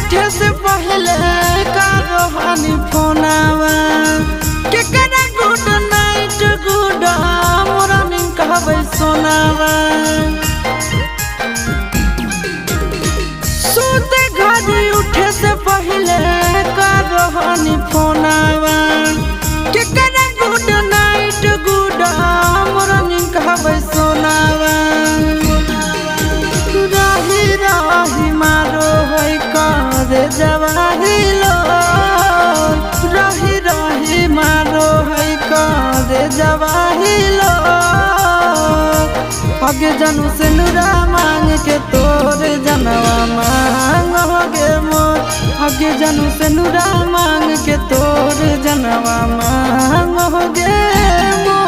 उठे से पहले का रोहानी फोनावा के करा गुड नाइट गुड मॉर्निंग कहबै सोनावा सोते घड़ी उठे से पहले का रोहानी फोनावा के करा गुड नाइट गुड मॉर्निंग कहबै सोनावा राही राही मारो है करे जवाहिलो राही राही मारो है करे जवाहिलो आगे जानू से नुरा मांग के तोरे जनवा मांग होगे मोर आगे जानू से नुरा मांग के तोरे जनवा मांग होगे मोर।